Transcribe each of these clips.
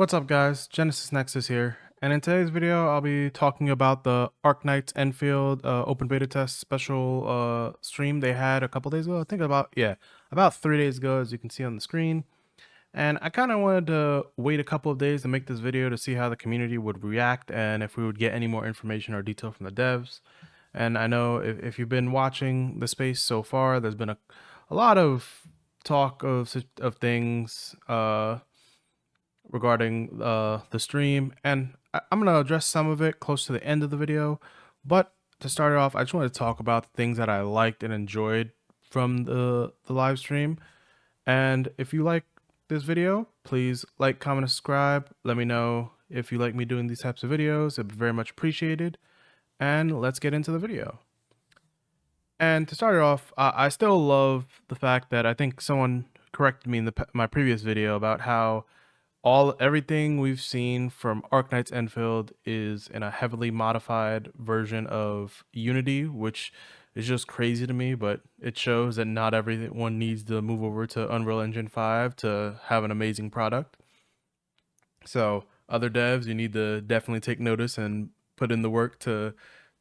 What's up guys, GenesisNexus here, and in today's video I'll be talking about the Arknights Endfield open beta test special stream they had a couple days ago. I think about 3 days ago, as you can see on the screen. And I kind of wanted to wait a couple of days to make this video to see how the community would react and if we would get any more information or detail from the devs. And I know if you've been watching the space so far, there's been a lot of talk of things regarding the stream, and I'm going to address some of it close to the end of the video. But to start it off, I just want to talk about the things that I liked and enjoyed from the live stream. And if you like this video, please like, comment, and subscribe. Let me know if you like me doing these types of videos. It'd be very much appreciated. And let's get into the video. And to start it off, I still love the fact that I think someone corrected me in my previous video about how everything we've seen from Arknights Endfield is in a heavily modified version of Unity, which is just crazy to me, but it shows that not everyone needs to move over to Unreal Engine 5 to have an amazing product. So other devs, you need to definitely take notice and put in the work to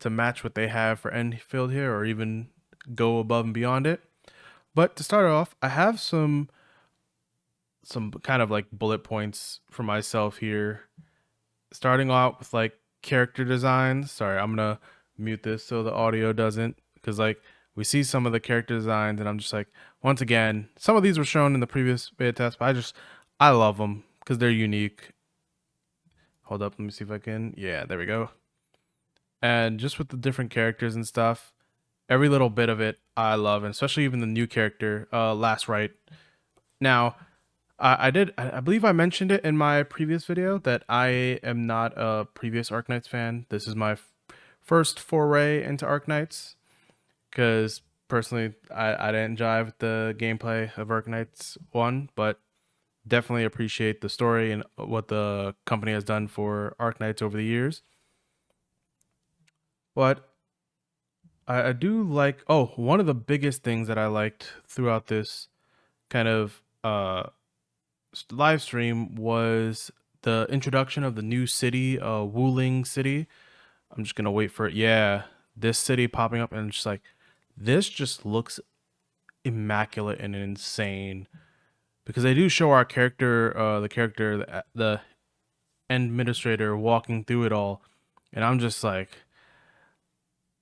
match what they have for Endfield here, or even go above and beyond it. But to start off, I have some kind of like bullet points for myself here, starting out with like character designs. Sorry, I'm gonna mute this so the audio doesn't, because like we see some of the character designs and I'm just like, once again, some of these were shown in the previous beta test, but I love them because they're unique. Hold up, let me see if I can, yeah, there we go. And just with the different characters and stuff, every little bit of it I love, and especially even the new character, Last Right. Now, I believe I mentioned it in my previous video that I am not a previous Arknights fan. This is my first foray into Arknights, because personally I didn't jive with the gameplay of Arknights 1, but definitely appreciate the story and what the company has done for Arknights over the years. But I do like, one of the biggest things that I liked throughout this kind of live stream was the introduction of the new city, Wuling City. I'm just gonna wait for it. Yeah, this city popping up, and just like, this just looks immaculate and insane, because they do show our character, the administrator, walking through it all, and I'm just like,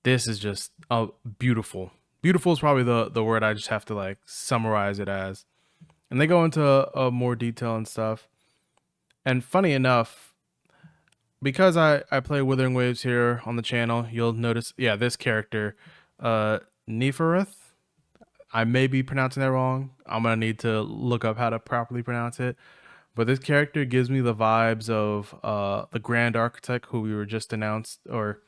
this is just beautiful. Beautiful is probably the word I just have to like summarize it as. And they go into more detail and stuff. And funny enough, because I play Withering Waves here on the channel, you'll notice, yeah, this character, Nefereth. I may be pronouncing that wrong. I'm going to need to look up how to properly pronounce it. But this character gives me the vibes of the Grand Architect, who we were just announced, or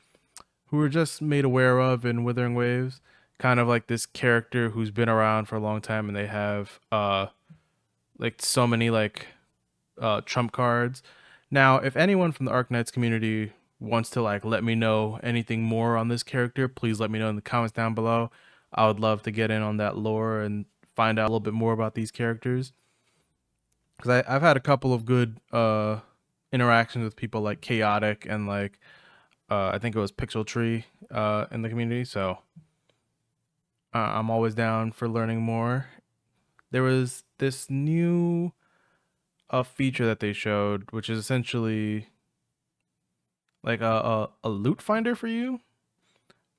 who we were just made aware of in Withering Waves. Kind of like this character who's been around for a long time, and they have like so many like trump cards. Now, if anyone from the Arknights community wants to like let me know anything more on this character, please let me know in the comments down below. I would love to get in on that lore and find out a little bit more about these characters, because I've had a couple of good interactions with people like Chaotic and like I think it was Pixel Tree in the community. So I'm always down for learning more. There was this new feature that they showed, which is essentially like a loot finder for you,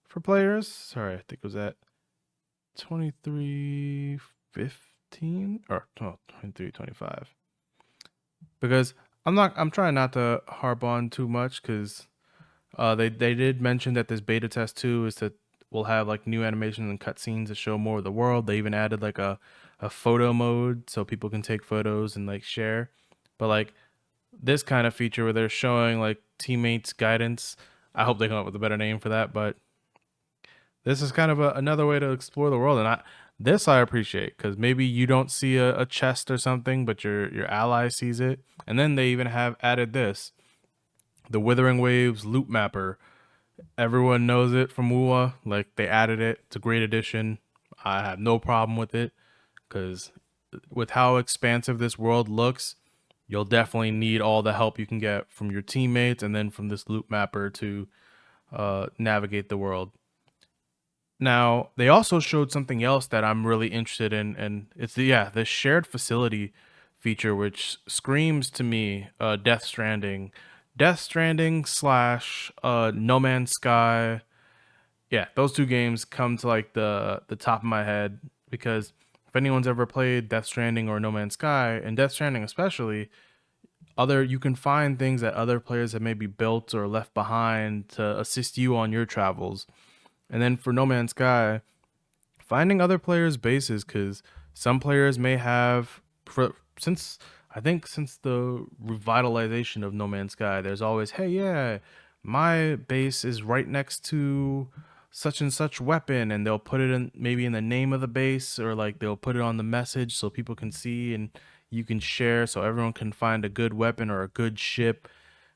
for players. Sorry, I think it was at 23:15 or 23:25. Because I'm trying not to harp on too much, because they did mention that this beta test 2 will have like new animations and cutscenes to show more of the world. They even added like a photo mode so people can take photos and like share. But like this kind of feature where they're showing like teammates guidance, I hope they come up with a better name for that, but this is kind of another way to explore the world. And I appreciate, because maybe you don't see a chest or something, but your ally sees it. And then they even have added this, the Withering Waves loot mapper. Everyone knows it from WUWA. Like, they added it. It's a great addition. I have no problem with it, because with how expansive this world looks, you'll definitely need all the help you can get from your teammates and then from this loop mapper to navigate the world. Now, they also showed something else that I'm really interested in, and it's the shared facility feature, which screams to me Death Stranding slash No Man's Sky. Yeah, those two games come to like the top of my head because if anyone's ever played Death Stranding or No Man's Sky, and Death Stranding especially, other you can find things that other players have maybe built or left behind to assist you on your travels. And then for No Man's Sky, finding other players' bases because some players may have since I think since the revitalization of No Man's Sky, there's always, hey, yeah, my base is right next to such and such weapon, and they'll put it in maybe in the name of the base, or like they'll put it on the message so people can see and you can share so everyone can find a good weapon or a good ship.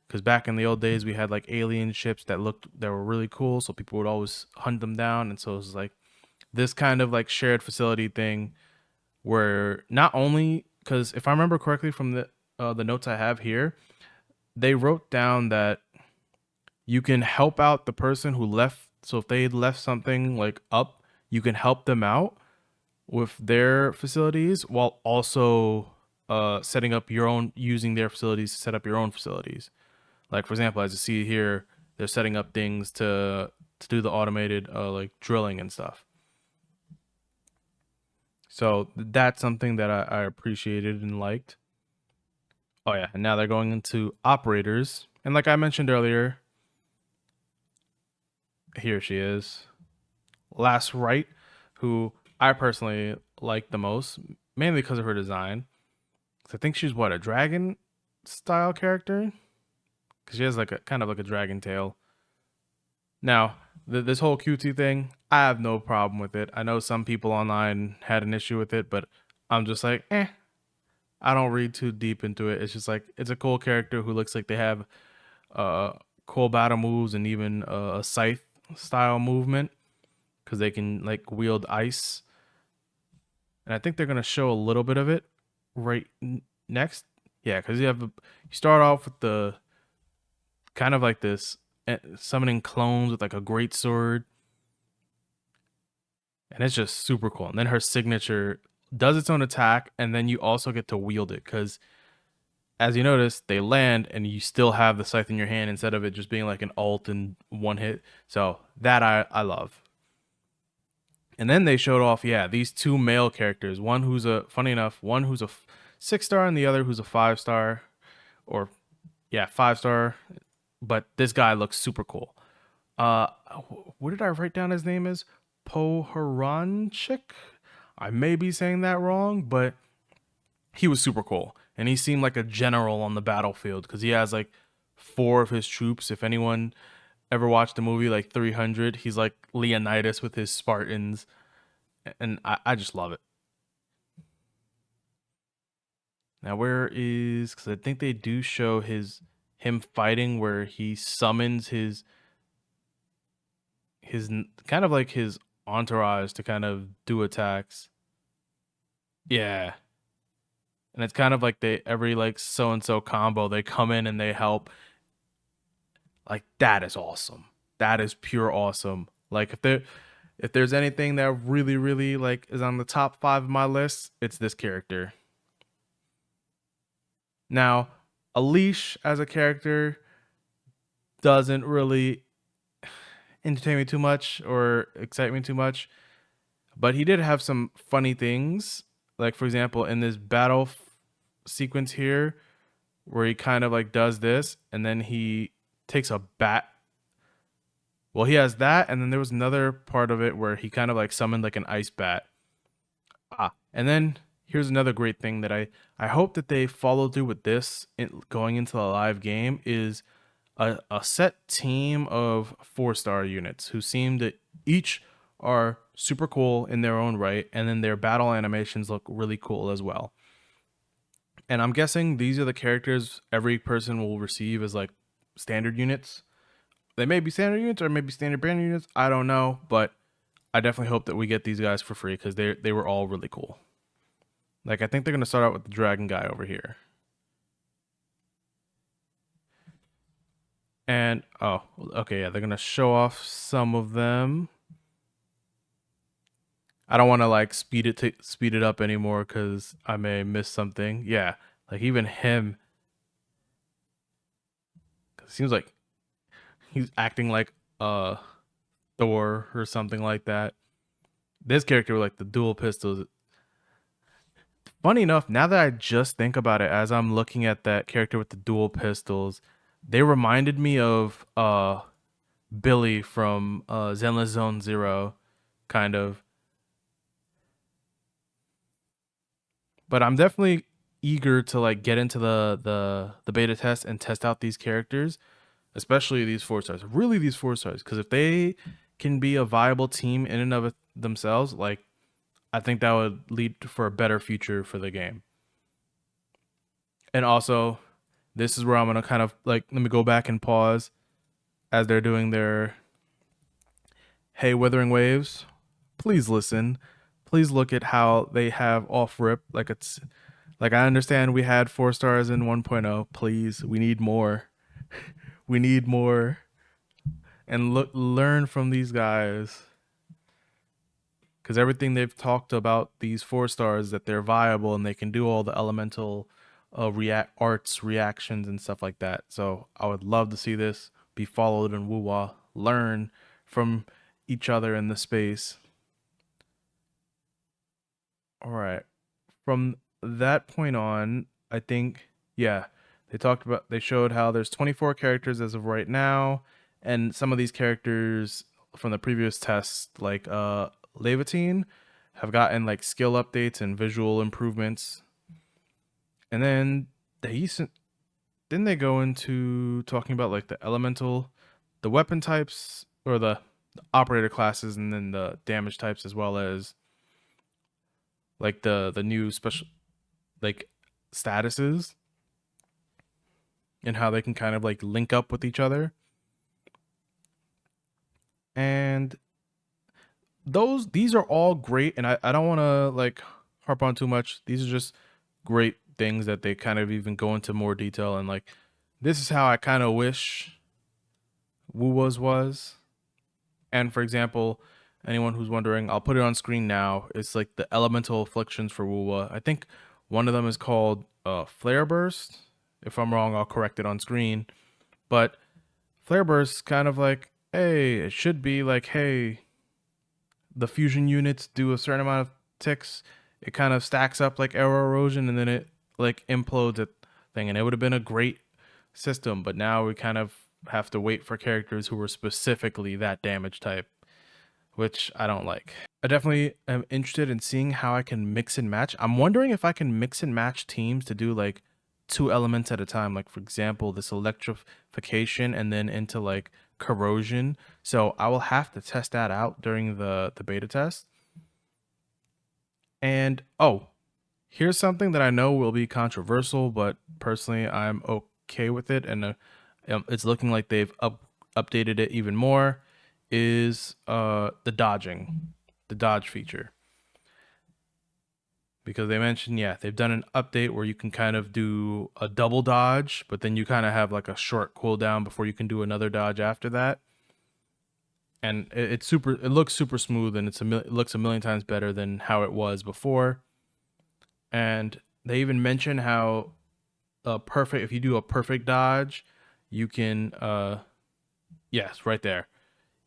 Because back in the old days we had like alien ships that were really cool, so people would always hunt them down, and so it was like this kind of like shared facility thing where not only, because if I remember correctly from the notes I have here, they wrote down that you can help out the person who left. So if they left something like up, you can help them out with their facilities while also setting up your own, using their facilities to set up your own facilities. Like for example, as you see here, they're setting up things to do the automated like drilling and stuff. So that's something that I appreciated and liked. Oh yeah, and now they're going into operators. And like I mentioned earlier, here she is. Last Right, who I personally like the most, mainly because of her design. 'Cause I think she's what, a dragon style character? Because she has like a kind of like a dragon tail. Now, this whole QT thing, I have no problem with it. I know some people online had an issue with it, but I'm just like, I don't read too deep into it. It's just like it's a cool character who looks like they have uh cool battle moves and even a scythe style movement because they can like wield ice. And I think they're gonna show a little bit of it right next. Yeah, because you start off with the kind of like this summoning clones with like a great sword, and it's just super cool. And then her signature does its own attack, and then you also get to wield it because as you notice, they land and you still have the scythe in your hand instead of it just being like an alt and one hit. So that I love. And then they showed off, yeah, these two male characters. One who's funny enough, one who's a 6-star and the other who's a 5-star, or yeah, 5-star. But this guy looks super cool. Uh, what did I write down his name is? Poharanchik? I may be saying that wrong, but he was super cool. And he seemed like a general on the battlefield because he has like 4 of his troops. If anyone ever watched the movie like 300, he's like Leonidas with his Spartans. And I just love it. Now, where is, because I think they do show him fighting where he summons his kind of like his entourage to kind of do attacks. Yeah. And it's kind of like they every like so and so combo they come in and they help. Like that is awesome. That is pure awesome. Like if there's anything that really like is on the top 5 of my list, it's this character. Now, Alish as a character doesn't really entertain me too much or excite me too much, but he did have some funny things. Like for example, in this battle sequence here, where he kind of like does this, and then he takes a bat. Well, he has that, and then there was another part of it where he kind of like summoned like an ice bat. And then here's another great thing that I hope that they follow through with this going into the live game is a set team of 4-star units who seem to each are super cool in their own right, and then their battle animations look really cool as well. And I'm guessing these are the characters every person will receive as like standard units. They may be standard units or maybe standard brand units. I don't know, but I definitely hope that we get these guys for free because they were all really cool. Like I think they're gonna start out with the dragon guy over here. And oh, okay, yeah, they're gonna show off some of them. I don't want to like speed it up anymore because I may miss something. Yeah, like even him, 'cause it seems like he's acting like Thor or something like that. This character with like the dual pistols. Funny enough, now that I just think about it, as I'm looking at that character with the dual pistols, they reminded me of Billy from Zenless Zone Zero, kind of. But I'm definitely eager to like get into the beta test and test out these characters, especially these 4 stars. Really, these 4 stars, because if they can be a viable team in and of themselves, like I think that would lead for a better future for the game. And also, this is where I'm gonna kind of like let me go back and pause as they're doing their hey Withering Waves. Please listen. Please look at how they have off rip like it's like I understand we had 4 stars in 1.0. Please, we need more. We need more. And look, learn from these guys because everything they've talked about these 4 stars that they're viable and they can do all the elemental react arts reactions and stuff like that. So I would love to see this be followed in WUWA. Learn from each other in the space. All right. From that point on, I think yeah, they showed how there's 24 characters as of right now, and some of these characters from the previous tests, like Levatine, have gotten like skill updates and visual improvements. And then then they go into talking about like the elemental, the weapon types or the operator classes, and then the damage types as well as like the new special like statuses and how they can kind of like link up with each other. And these are all great, and I don't want to like harp on too much. These are just great things that they kind of even go into more detail, and like this is how I kind of wish WUWA's was. And for example, anyone who's wondering, I'll put it on screen now. It's like the elemental afflictions for WUWA. I think one of them is called Flare Burst. If I'm wrong, I'll correct it on screen. But Flare Burst kind of like, hey, it should be like, hey, the fusion units do a certain amount of ticks. It kind of stacks up like arrow erosion, and then it like implodes it thing. And it would have been a great system, but now we kind of have to wait for characters who were specifically that damage type, which I don't like. I definitely am interested in seeing how I can mix and match. I'm wondering if I can mix and match teams to do like 2 elements at a time. Like for example, this electrification and then into like corrosion. So I will have to test that out during the beta test. And oh, here's something that I know will be controversial, but personally I'm okay with it, and it's looking like they've updated it even more. Is the dodge feature, because they mentioned they've done an update where you can kind of do a double dodge, but then you kind of have like a short cooldown before you can do another dodge after that. And it looks super smooth, and it looks a million times better than how it was before. And they even mention how perfect, if you do a perfect dodge, you can yes, right there,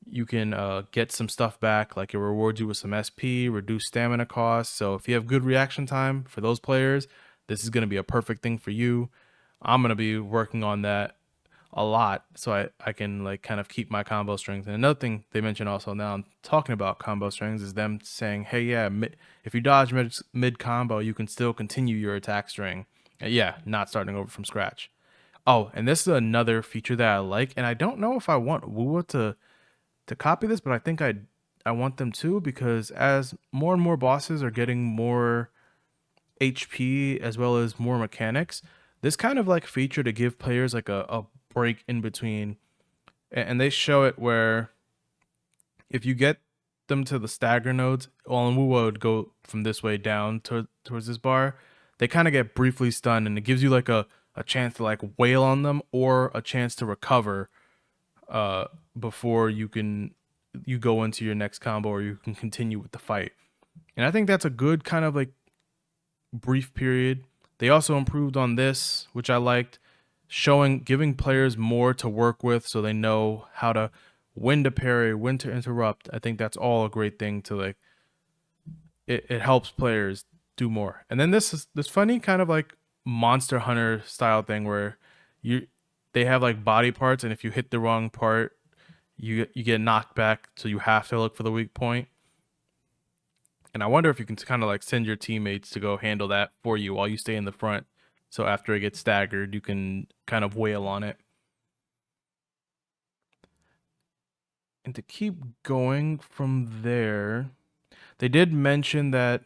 you can get some stuff back, like it rewards you with some SP, reduce stamina costs. So if you have good reaction time for those players, this is going to be a perfect thing for you. I'm going to be working on that a lot so I can like kind of keep my combo strength. And another thing they mentioned also, now I'm talking about combo strings, is them saying, hey, yeah, if you dodge mid combo, you can still continue your attack string. Yeah, not starting over from scratch. Oh, and this is another feature that I like, and I don't know if I want WUWA to copy this, but I think I want them to, because as more and more bosses are getting more HP as well as more mechanics, this kind of like feature to give players like a break in between. And they show it where if you get them to the stagger nodes, well, and WUWA would go from this way down towards this bar, they kind of get briefly stunned, and it gives you like a chance to like wail on them or a chance to recover uh, before you go into your next combo or you can continue with the fight. And I think that's a good kind of like brief period. They also improved on this, which I liked, giving players more to work with so they know how to when to parry, when to interrupt. I think that's all a great thing to like it helps players do more. And then this funny kind of like Monster Hunter style thing where you they have like body parts, and if you hit the wrong part, you get knocked back, so you have to look for the weak point. And I wonder if you can kind of like send your teammates to go handle that for you while you stay in the front. So after it gets staggered, you can kind of wail on it. And to keep going from there, they did mention that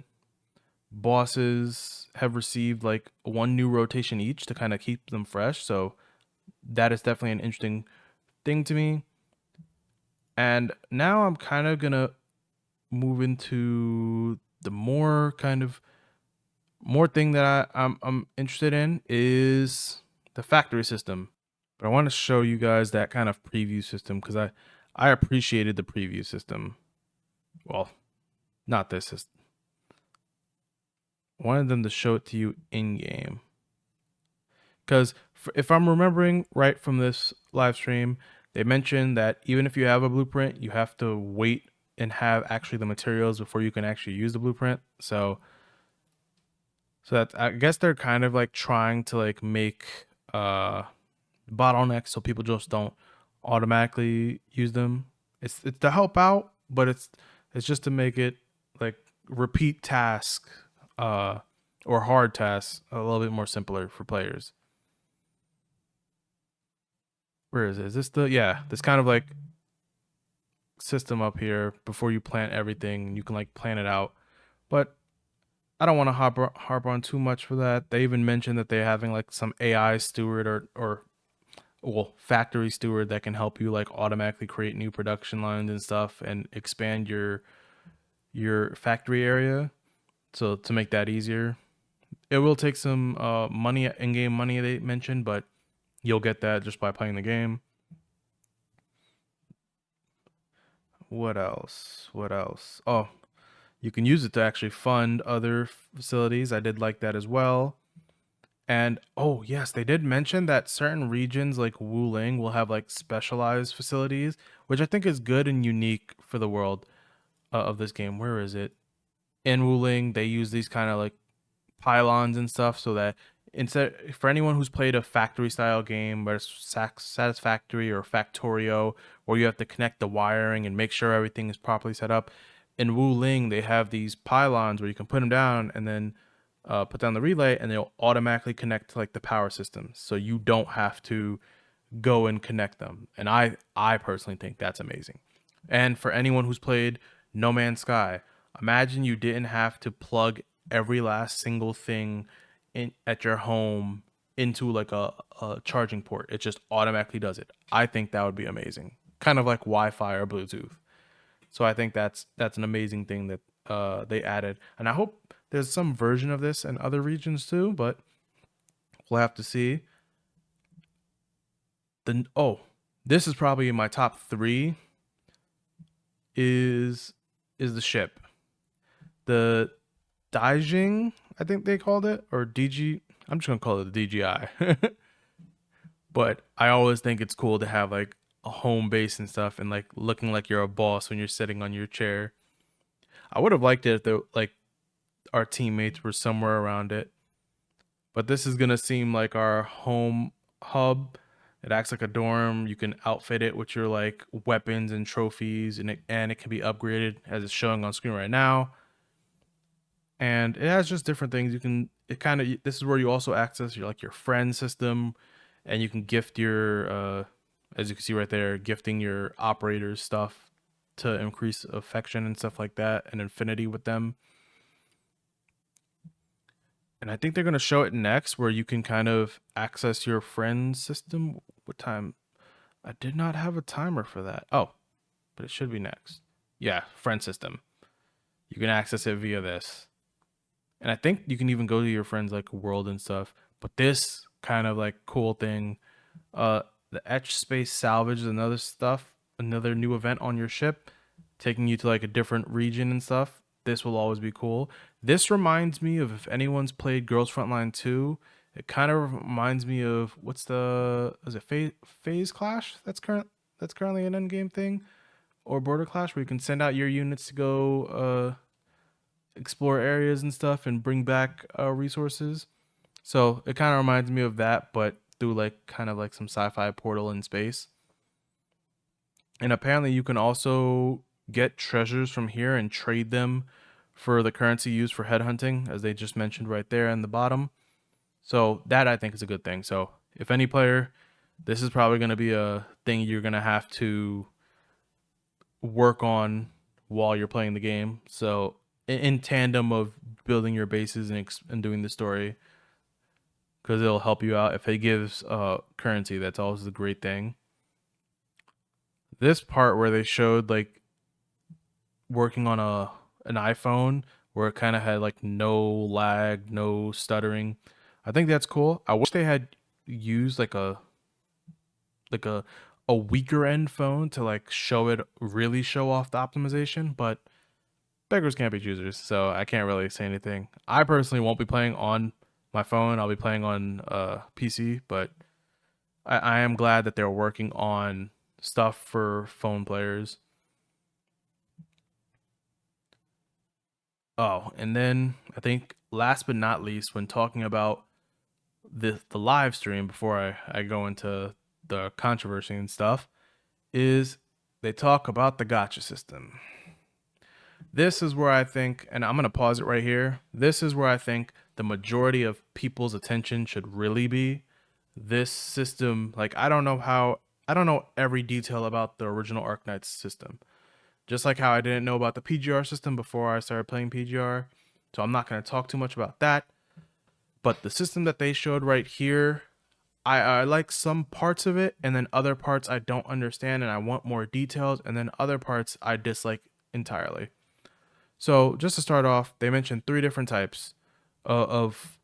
bosses have received like one new rotation each to kind of keep them fresh. So that is definitely an interesting thing to me. And now I'm kind of gonna move into the more thing that I'm interested in is the factory system. But I want to show you guys that kind of preview system because I appreciated the preview system. Well, not this system. I wanted them to show it to you in game. Because if I'm remembering right from this live stream, they mentioned that even if you have a blueprint, you have to wait and have actually the materials before you can actually use the blueprint. So that I guess they're kind of like trying to like make bottlenecks so people just don't automatically use them. It's to help out, but it's just to make it like repeat task or hard tasks a little bit more simpler for players. Where is it? Is this this kind of like system up here before you plant everything, you can like plan it out. But I don't want to harp on too much for that. They even mentioned that they're having like some AI steward or factory steward that can help you like automatically create new production lines and stuff and expand your factory area. So to make that easier, it will take some money, in-game money they mentioned, but you'll get that just by playing the game. What else? What else? Oh, you can use it to actually fund other facilities. I did like that as well. And oh yes, they did mention that certain regions like Wuling will have like specialized facilities, which I think is good and unique for the world of this game. Where is it? In Wuling, they use these kind of like pylons and stuff so that instead for anyone who's played a factory style game where it's Satisfactory or Factorio, where you have to connect the wiring and make sure everything is properly set up, in Wuling they have these pylons where you can put them down and then put down the relay and they'll automatically connect to like the power systems, so you don't have to go and connect them. And I personally think that's amazing. And for anyone who's played No Man's Sky, imagine you didn't have to plug every last single thing in at your home into like a charging port. It just automatically does it. I think that would be amazing. Kind of like Wi-Fi or Bluetooth. So I think that's an amazing thing that they added. And I hope there's some version of this in other regions too, but we'll have to see. This is probably in my top 3 is the ship. The Diji, I think they called it, or Diji. I'm just gonna call it the DJI. But I always think it's cool to have like a home base and stuff, and like looking like you're a boss when you're sitting on your chair. I would have liked it if like our teammates were somewhere around it. But this is gonna seem like our home hub. It acts like a dorm. You can outfit it with your like weapons and trophies, and it can be upgraded as it's showing on screen right now. And it has just different things. You can this is where you also access your like your friend system, and you can gift your as you can see right there, gifting your operators stuff to increase affection and stuff like that and infinity with them. And I think they're going to show it next where you can kind of access your friend system. What time? I did not have a timer for that. Oh, but it should be next. Yeah, friend system. You can access it via this. And I think you can even go to your friends like world and stuff. But this kind of like cool thing, The etch space salvage is another stuff, another new event on your ship, taking you to like a different region and stuff. This will always be cool. This reminds me of, if anyone's played Girls Frontline 2, it kind of reminds me of, what's the, is it Phase Clash? That's currently an end game thing, or Border Clash, where you can send out your units to go explore areas and stuff and bring back resources. So it kind of reminds me of that, but through like kind of like some sci-fi portal in space. And apparently you can also get treasures from here and trade them for the currency used for headhunting, as they just mentioned right there in the bottom. So that I think is a good thing. So if any player, this is probably going to be a thing you're going to have to work on while you're playing the game. So in tandem of building your bases and doing the story, because it'll help you out. If it gives currency, that's always a great thing. This part where they showed like working on an iPhone, where it kind of had like no lag, no stuttering, I think that's cool. I wish they had used like a weaker end phone to like really show off the optimization, but beggars can't be choosers, so I can't really say anything. I personally won't be playing on my phone. I'll be playing on PC, but I am glad that they're working on stuff for phone players. Oh, and then I think last but not least, when talking about the live stream, before I go into the controversy and stuff, is they talk about the gacha system. This is where I think, and I'm going to pause it right here. This is where I think the majority of people's attention should really be. This system, like, I don't know every detail about the original Arknights system. Just like how I didn't know about the PGR system before I started playing PGR. So I'm not going to talk too much about that. But the system that they showed right here, I like some parts of it, and then other parts I don't understand and I want more details, and then other parts I dislike entirely. So just to start off, they mentioned 3 different types of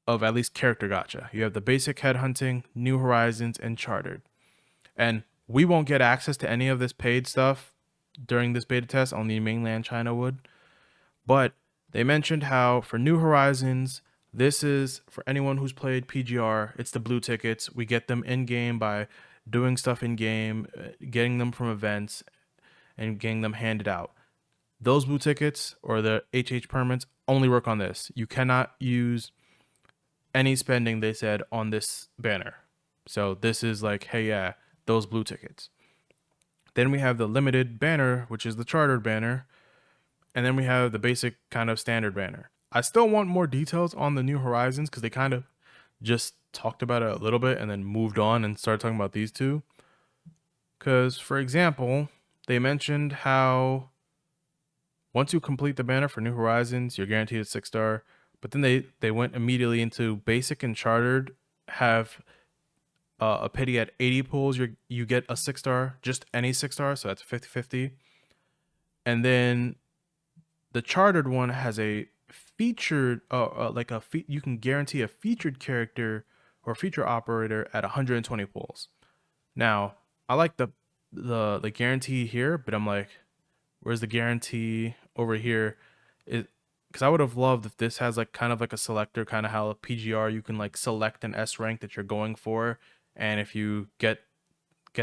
at least character gacha. You have the basic headhunting, New Horizons, and Chartered. And we won't get access to any of this paid stuff during this beta test. Only mainland China would. But they mentioned how for New Horizons, this is for anyone who's played PGR, it's the blue tickets. We get them in game by doing stuff in game, getting them from events, and getting them handed out. Those blue tickets or the HH permits only work on this. You cannot use any spending, they said, on this banner. So this is like, hey, yeah, those blue tickets. Then we have the limited banner, which is the chartered banner. And then we have the basic kind of standard banner. I still want more details on the New Horizons, because they kind of just talked about it a little bit and then moved on and started talking about these two. Because, for example, they mentioned how once you complete the banner for New Horizons, you're guaranteed a 6-star. But then they went immediately into basic and chartered have a pity at 80 pulls. You get a 6-star, just any 6-star, so that's 50-50. And then the chartered one has a featured, you can guarantee a featured character or feature operator at 120 pulls. Now, I like the guarantee here, but I'm like, where's the guarantee over here? Because I would have loved if this has like kind of like a selector, kind of how a PGR, you can like select an S rank that you're going for, and if you get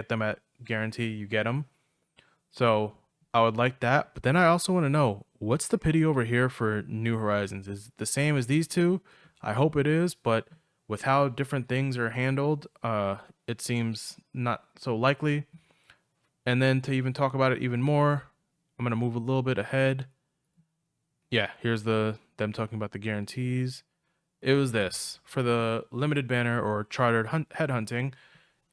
them at guarantee, you get them. So I would like that. But then I also want to know, what's the pity over here for New Horizons? Is it the same as these two? I hope it is, but with how different things are handled, it seems not so likely. And then to even talk about it even more, I'm going to move a little bit ahead. Yeah, here's them talking about the guarantees. It was this. For the limited banner or chartered headhunting,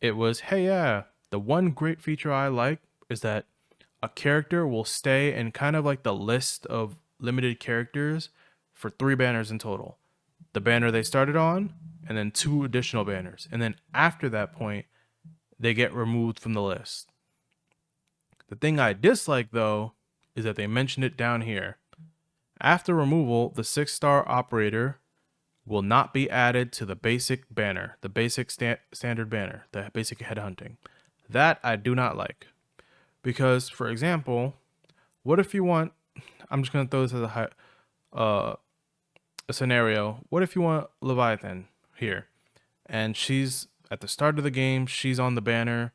it was, hey, yeah, the one great feature I like is that a character will stay in kind of like the list of limited characters for 3 banners in total. The banner they started on, and then 2 additional banners. And then after that point, they get removed from the list. The thing I dislike, though, is that they mentioned it down here. After removal, the 6-star operator, will not be added to the basic banner, the basic standard banner, the basic headhunting. That I do not like. Because, for example, what if you want, I'm just going to throw this as a scenario. What if you want Leviathan here? And she's at the start of the game, she's on the banner,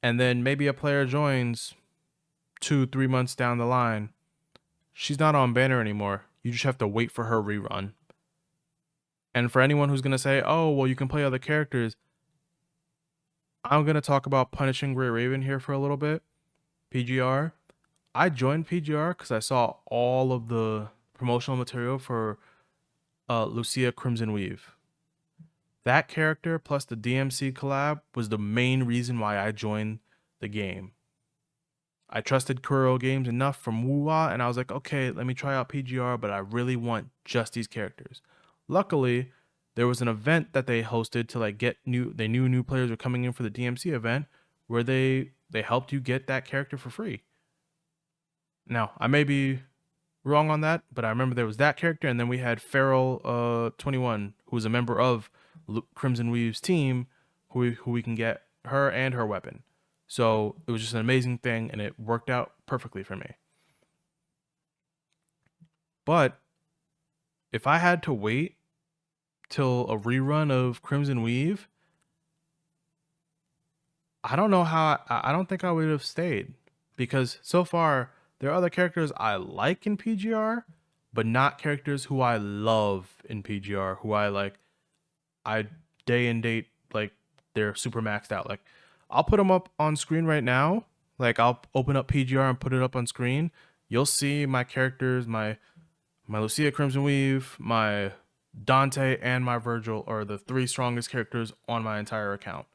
and then maybe a player joins 2-3 months down the line. She's not on banner anymore. You just have to wait for her rerun. And for anyone who's going to say, oh, well, you can play other characters, I'm going to talk about Punishing Grey Raven here for a little bit. PGR. I joined PGR because I saw all of the promotional material for Lucia Crimson Weave. That character plus the DMC collab was the main reason why I joined the game. I trusted Kuro Games enough from WUWA, and I was like, okay, let me try out PGR, but I really want just these characters. Luckily, there was an event that they hosted to like get they knew new players were coming in for the DMC event, where they helped you get that character for free. Now, I may be wrong on that, but I remember there was that character, and then we had Feral 21, who was a member of Crimson Weave's team, who we can get her and her weapon. So it was just an amazing thing, and it worked out perfectly for me. But if I had to wait till a rerun of Crimson Weave, I don't know how. I don't think I would have stayed, because so far there are other characters I like in PGR, but not characters who I love in PGR, who I like. I day and date, like they're super maxed out. Like I'll put them up on screen right now. Like I'll open up PGR and put it up on screen. You'll see my characters, my Lucia Crimson Weave, my Dante, and my Virgil are the 3 strongest characters on my entire account.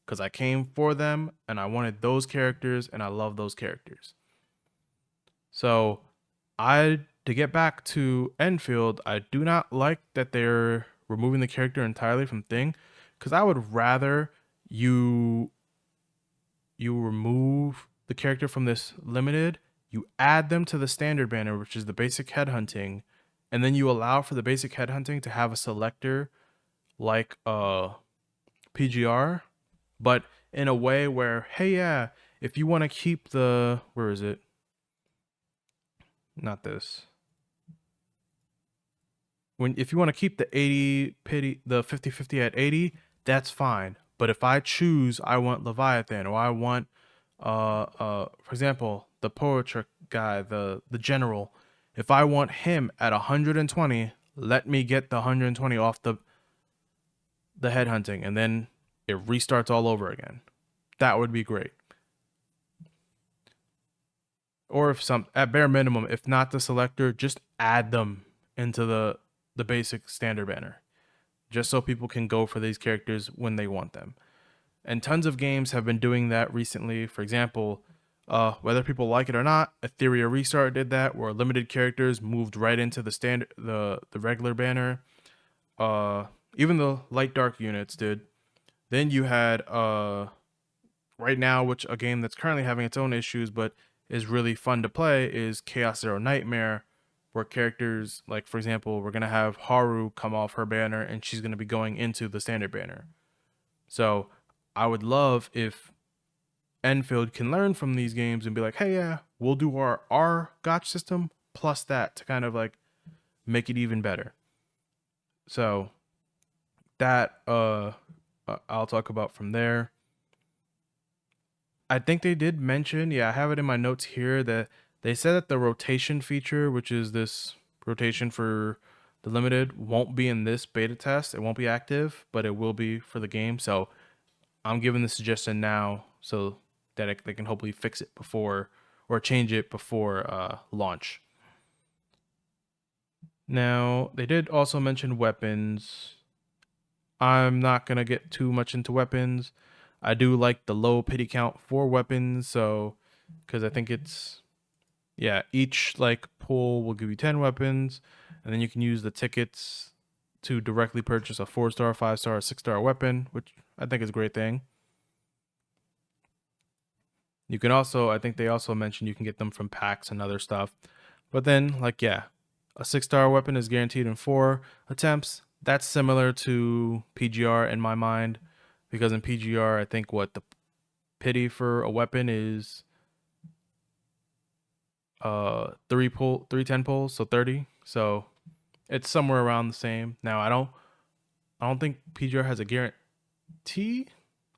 Because I came for them and I wanted those characters and I love those characters. So to get back to Endfield, I do not like that they're removing the character entirely from thing, because I would rather you remove the character from this limited, you add them to the standard banner, which is the basic headhunting, and then you allow for the basic headhunting to have a selector like PGR, but in a way where, hey, yeah, if you want to keep the, where is it? Not this. If you want to keep the 80 pity, the 50-50 at 80, that's fine. But if I choose, I want Leviathan, or I want, for example, the poetry guy, the general. If I want him at 120, let me get the 120 off the headhunting, and then it restarts all over again. That would be great. Or if at bare minimum, if not the selector, just add them into the basic standard banner, just so people can go for these characters when they want them. And tons of games have been doing that recently. For example, whether people like it or not, Etheria Restart did that, where limited characters moved right into the standard, the regular banner. Even the light dark units did. Then you had right now, which a game that's currently having its own issues, but is really fun to play, is Chaos Zero Nightmare, where characters, like for example, we're going to have Haru come off her banner and she's going to be going into the standard banner. So I would love if Enfield can learn from these games and be like, hey, yeah, we'll do our gotch system plus that to kind of like make it even better. So that I'll talk about from there. I think they did mention, yeah, I have it in my notes here, that they said that the rotation feature, which is this rotation for the limited, won't be in this beta test. It won't be active, but it will be for the game. So I'm giving the suggestion now so that they can hopefully fix it before, or change it before launch. Now, they did also mention weapons. I'm not going to get too much into weapons. I do like the low pity count for weapons, so because I think it's, yeah, each like pull will give you 10 weapons, and then you can use the tickets to directly purchase a 4-star, 5-star, 6-star weapon, which I think is a great thing. You can also, I think they also mentioned you can get them from packs and other stuff. But then, like, yeah, A 6-star weapon is guaranteed in 4 attempts. That's similar to PGR in my mind, because in PGR, I think what the pity for a weapon is 3 10 pulls, so 30. So it's somewhere around the same. Now I don't think PGR has a guarantee,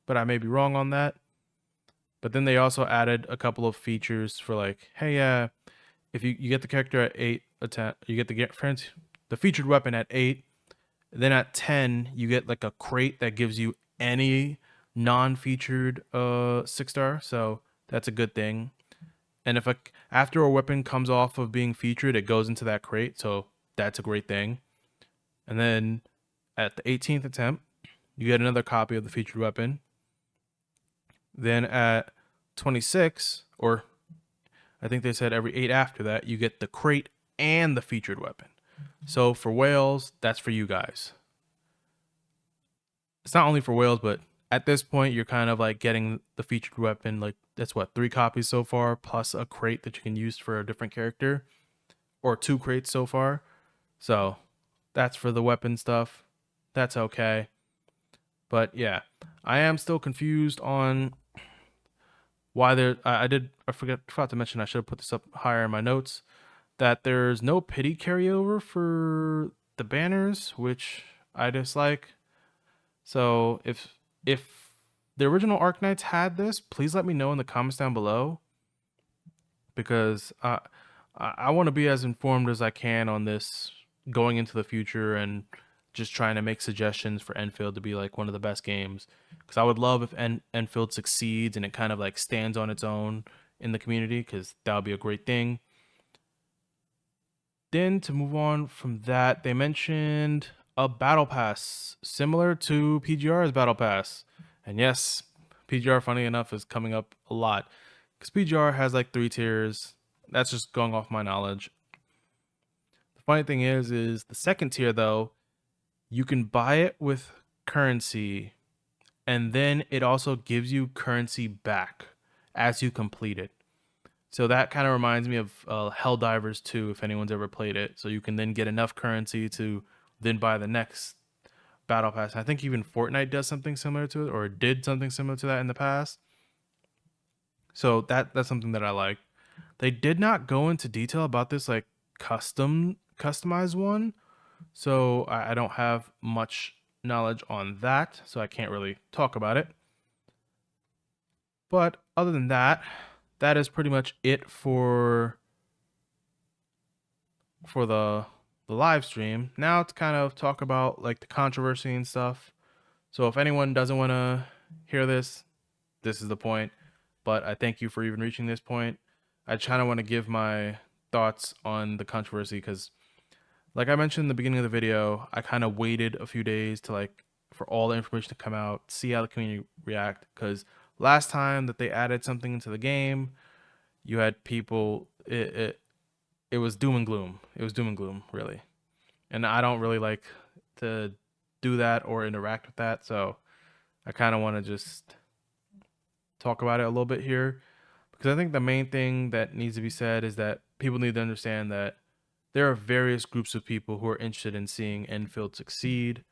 but I may be wrong on that. But then they also added a couple of features for like, hey, if you get the character at 8 attempt, you get the featured weapon at 8. Then at 10, you get like a crate that gives you any non-featured 6-star. So that's a good thing. And if after a weapon comes off of being featured, it goes into that crate. So that's a great thing. And then at the 18th attempt, you get another copy of the featured weapon. Then at 26, or I think they said every 8 after that, you get the crate and the featured weapon. So for whales, that's for you guys. It's not only for whales, but at this point, you're kind of like getting the featured weapon. Like that's what, 3 copies so far, plus a crate that you can use for a different character, or 2 crates so far. So that's for the weapon stuff. That's okay. But yeah, I am still confused on why there. I forgot to mention. I should have put this up higher in my notes. That there's no pity carryover for the banners, which I dislike. So if the original Arknights had this, please let me know in the comments down below, because I want to be as informed as I can on this going into the future, and just trying to make suggestions for Endfield to be like one of the best games. Because I would love if Endfield succeeds and it kind of like stands on its own in the community, because that would be a great thing. Then to move on from that, they mentioned a battle pass similar to PGR's battle pass. And yes, PGR, funny enough, is coming up a lot, because PGR has like 3 tiers. That's just going off my knowledge. The funny thing is the second tier though, you can buy it with currency, and then it also gives you currency back as you complete it. So that kind of reminds me of Helldivers 2, if anyone's ever played it. So you can then get enough currency to then buy the next battle pass. I think even Fortnite does something similar to it, or did something similar to that in the past. So that's something that I like. They did not go into detail about this like customized one, so I don't have much knowledge on that, so I can't really talk about it. But other than that, that is pretty much it for the live stream. Now to kind of talk about like the controversy and stuff. So if anyone doesn't want to hear this, this is the point. But I thank you for even reaching this point. I kind of want to give my thoughts on the controversy, because like I mentioned in the beginning of the video, I kind of waited a few days to like for all the information to come out, see how the community react, because last time that they added something into the game, you had people it was doom and gloom. It was doom and gloom, really. And I don't really like to do that or interact with that, so I kind of want to just talk about it a little bit here, because I think the main thing that needs to be said is that people need to understand that there are various groups of people who are interested in seeing Enfield succeed,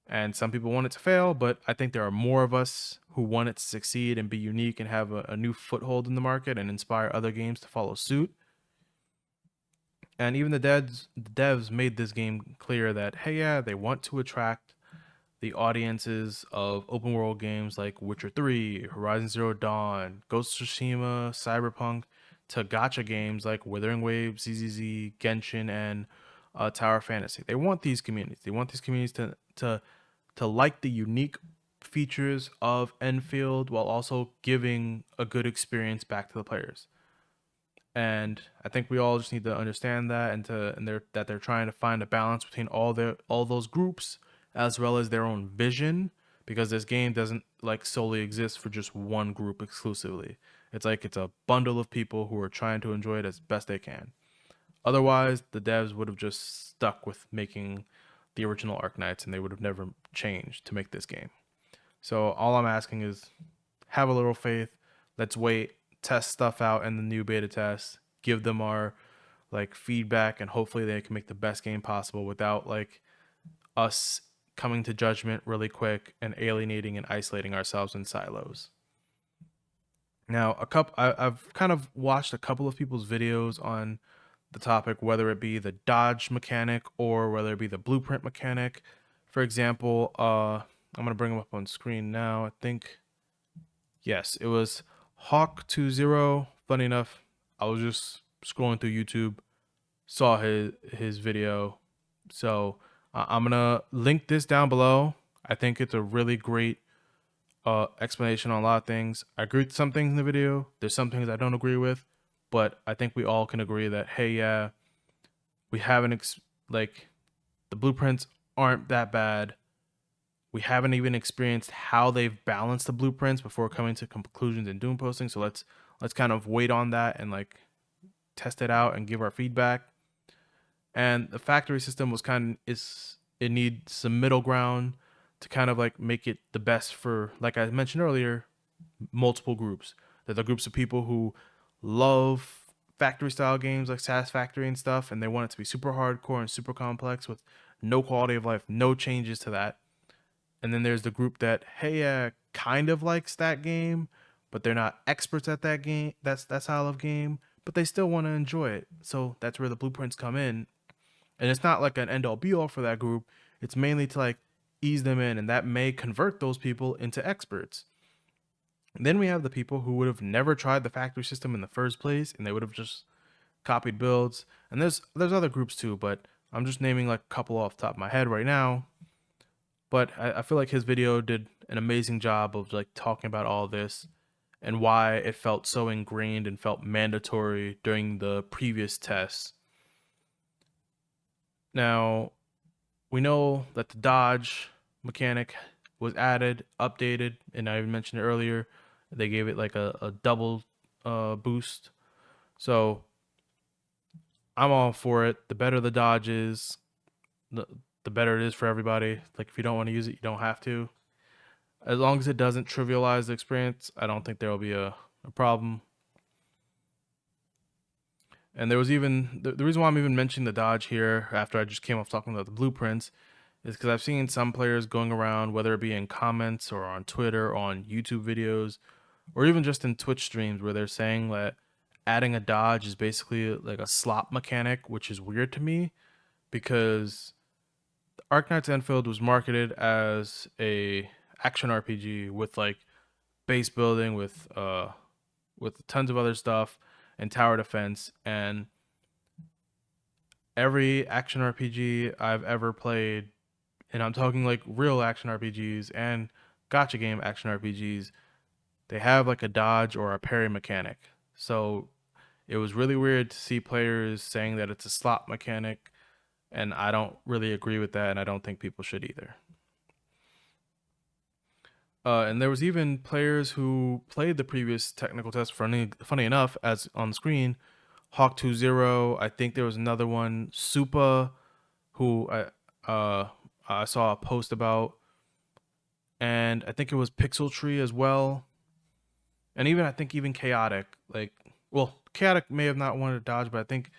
and some people want it to fail, but I think there are more of us who want it to succeed and be unique and have a new foothold in the market and inspire other games to follow suit. And even the devs made this game clear that, hey, yeah, they want to attract the audiences of open world games like Witcher 3, Horizon Zero Dawn, Ghost of Tsushima, Cyberpunk, to gacha games like Withering Waves, ZZZ, Genshin, and Tower Fantasy. They want these communities. They want these communities to like the unique features of Enfield, while also giving a good experience back to the players. And I think we all just need to understand that, that they're trying to find a balance between all those groups, as well as their own vision, because this game doesn't like solely exist for just one group exclusively. It's like it's a bundle of people who are trying to enjoy it as best they can. Otherwise, the devs would have just stuck with making the original Arknights, and they would have never changed to make this game. So all I'm asking is have a little faith. Let's wait, test stuff out in the new beta test, give them our like feedback, and hopefully they can make the best game possible without like us coming to judgment really quick and alienating and isolating ourselves in silos. Now, I've kind of watched a couple of people's videos on the topic, whether it be the dodge mechanic or whether it be the blueprint mechanic. For example, I'm gonna bring them up on screen now. I think yes, it was Hawk20. Funny enough, I was just scrolling through YouTube, saw his video, so I'm gonna link this down below. I think it's a really great explanation on a lot of things. I agree with some things in the video. There's some things I don't agree with, but I think we all can agree that hey, yeah, we haven't like the blueprints aren't that bad. We haven't even experienced how they've balanced the blueprints before coming to conclusions in Doomposting. So let's kind of wait on that and like test it out and give our feedback. And the factory system was it needs some middle ground to kind of like make it the best for, like I mentioned earlier, multiple groups. There's the groups of people who love factory style games like Satisfactory and stuff, and they want it to be super hardcore and super complex with no quality of life, no changes to that. And then there's the group that, hey, kind of likes that game, but they're not experts at that game, that style of game, but they still want to enjoy it. So that's where the blueprints come in. And it's not like an end all be all for that group. It's mainly to like ease them in, and that may convert those people into experts. And then we have the people who would have never tried the factory system in the first place, and they would have just copied builds. And there's other groups too, but I'm just naming like a couple off the top of my head right now. But I feel like his video did an amazing job of like talking about all this and why it felt so ingrained and felt mandatory during the previous tests. Now, we know that the dodge mechanic was added, updated, and I even mentioned it earlier. They gave it like a double boost. So I'm all for it. The better the dodge is, the better it is for everybody. Like if you don't want to use it, you don't have to. As long as it doesn't trivialize the experience, I don't think there will be a problem. And there was even the reason why I'm even mentioning the dodge here after I just came off talking about the blueprints is because I've seen some players going around, whether it be in comments or on Twitter or on YouTube videos or even just in Twitch streams, where they're saying that adding a dodge is basically like a slot mechanic, which is weird to me because Arknights Endfield was marketed as a action RPG with like base building with tons of other stuff and tower defense, and every action RPG I've ever played, and I'm talking like real action RPGs and gotcha game action RPGs, they have like a dodge or a parry mechanic. So it was really weird to see players saying that it's a slot mechanic, and I don't really agree with that, and I don't think people should either. And there was even players who played the previous technical test. Funny enough, as on the screen, Hawk20. I think there was another one, Supa, who I saw a post about, and I think it was Pixel Tree as well, and even I think even Chaotic. Like, well, Chaotic may have not wanted to dodge, but I think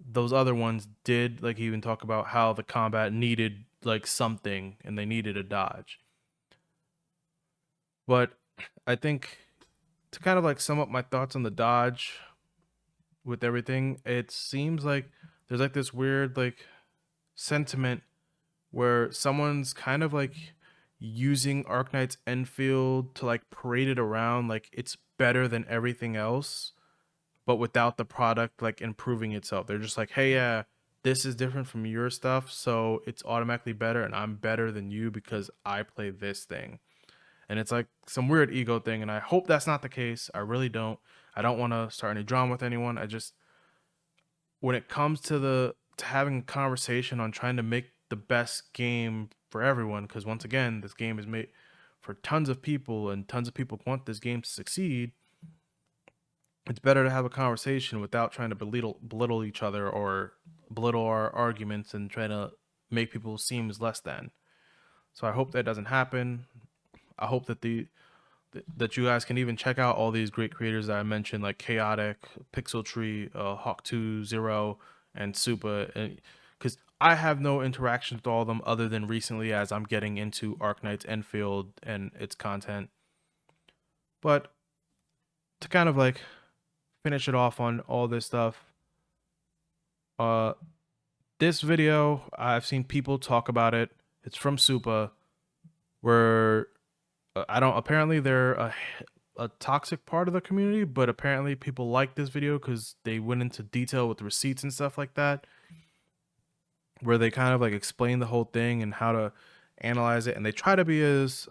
those other ones did. Like, even talk about how the combat needed like something, and they needed a dodge. But I think to kind of like sum up my thoughts on the dodge with everything, it seems like there's like this weird like sentiment where someone's kind of like using Arknights Endfield to like parade it around like it's better than everything else, but without the product like improving itself. They're just like, hey, yeah, this is different from your stuff, so it's automatically better, and I'm better than you because I play this thing. And it's like some weird ego thing, and I hope that's not the case. I really don't. I don't want to start any drama with anyone. I just, when it comes to having a conversation on trying to make the best game for everyone, because once again, this game is made for tons of people, and tons of people want this game to succeed. It's better to have a conversation without trying to belittle each other or belittle our arguments and try to make people seem as less than. So I hope that doesn't happen. I hope that the that you guys can even check out all these great creators that I mentioned, like Chaotic, Pixel Tree, Hawk20, and Supa, because I have no interaction with all of them other than recently as I'm getting into Arknights Endfield and its content. But to kind of like finish it off on all this stuff, uh, this video I've seen people talk about it. It's from Supa, where I don't. Apparently, they're a toxic part of the community, but apparently people like this video because they went into detail with receipts and stuff like that, where they kind of like explain the whole thing and how to analyze it, and they try to be as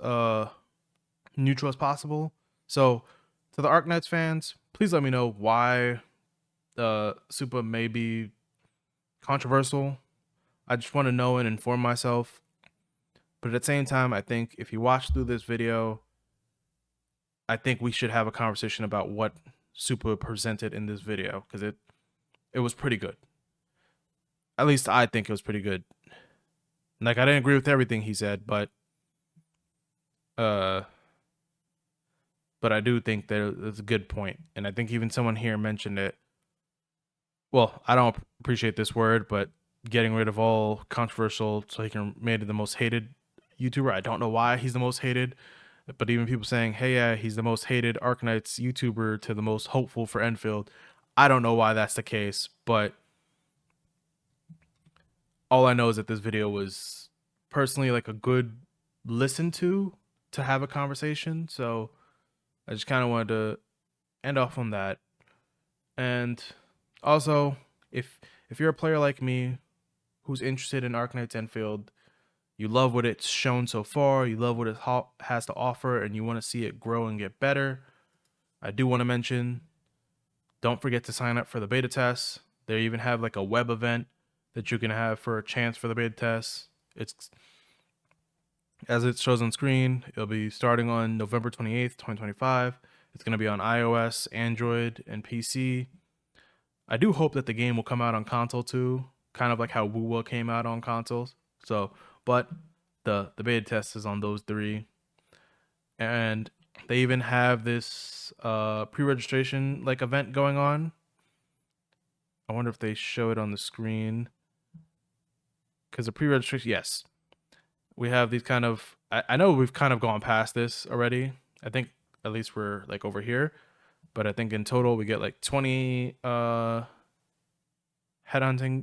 neutral as possible. So, to the Arknights fans, please let me know why Supa may be controversial. I just want to know and inform myself. But at the same time, I think if you watch through this video, I think we should have a conversation about what Supa presented in this video, because it was pretty good. At least I think it was pretty good. Like, I didn't agree with everything he said, but I do think that it's a good point. And I think even someone here mentioned it. Well, I don't appreciate this word, but getting rid of all controversial so he can make it the most hated YouTuber. I don't know why he's the most hated, but even people saying, hey, yeah, he's the most hated Arknights YouTuber to the most hopeful for Enfield. I don't know why that's the case, but all I know is that this video was personally like a good listen to have a conversation. So I just kind of wanted to end off on that. And also, if you're a player like me who's interested in Arknights Endfield, you love what it's shown so far, you love what it has to offer, and you want to see it grow and get better, I do want to mention, don't forget to sign up for the beta tests. They even have like a web event that you can have for a chance for the beta tests. It's, as it shows on screen, it'll be starting on November 28th, 2025. It's going to be on iOS, Android, and PC. I do hope that the game will come out on console too, kind of like how WUWA came out on consoles. So, but the beta test is on those three. And they even have this pre-registration like event going on. I wonder if they show it on the screen. Because the pre-registration, yes. We have these kind of, I know we've kind of gone past this already. I think at least we're like over here. But I think in total we get like 20 headhunting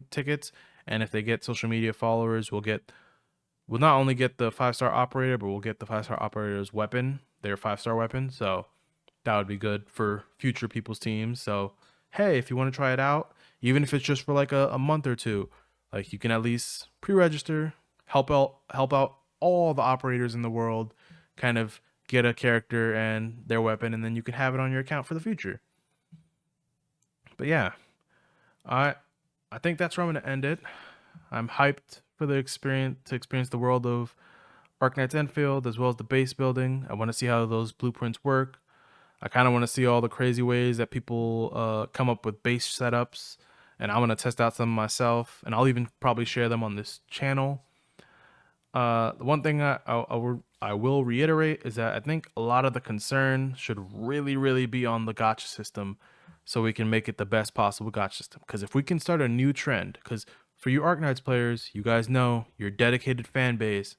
tickets. And if they get social media followers, we'll not only get the 5-star operator, but we'll get the 5-star operator's weapon, their 5-star weapon. So that would be good for future people's teams. So, hey, if you want to try it out, even if it's just for like a month or two, like you can at least pre-register, help out all the operators in the world, kind of get a character and their weapon, and then you can have it on your account for the future. But yeah, I think that's where I'm going to end it. I'm hyped for the experience the world of Arknights Endfield as well as the base building. I want to see how those blueprints work. I kind of want to see all the crazy ways that people come up with base setups, and I want to test out some myself, and I'll even probably share them on this channel. The one thing I will reiterate is that I think a lot of the concern should really be on the gacha system, so we can make it the best possible gacha system. Because if we can start a new trend, because for you Arknights players, you guys know your dedicated fan base,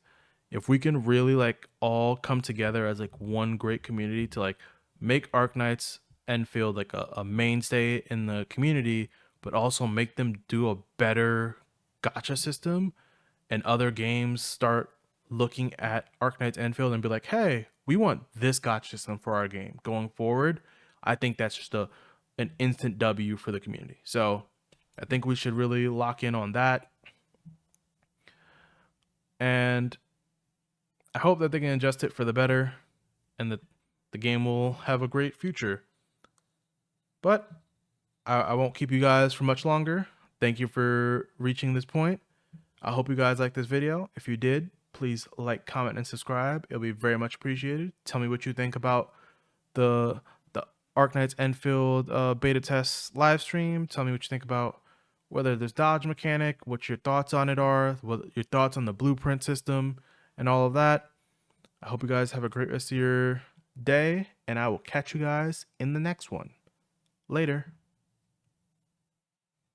if we can really like all come together as like one great community to like make Arknights Endfield like a mainstay in the community, but also make them do a better gacha system, and other games start looking at Arknights Endfield and be like, hey, we want this gacha system for our game going forward, I think that's just an instant W for the community. So I think we should really lock in on that. And I hope that they can adjust it for the better and that the game will have a great future. But I won't keep you guys for much longer. Thank you for reaching this point. I hope you guys liked this video. If you did, please like, comment, and subscribe. It'll be very much appreciated. Tell me what you think about the Arknights Endfield beta test live stream. Tell me what you think about whether there's dodge mechanic, what your thoughts on it are, what your thoughts on the blueprint system, and all of that. I hope you guys have a great rest of your day, and I will catch you guys in the next one. Later.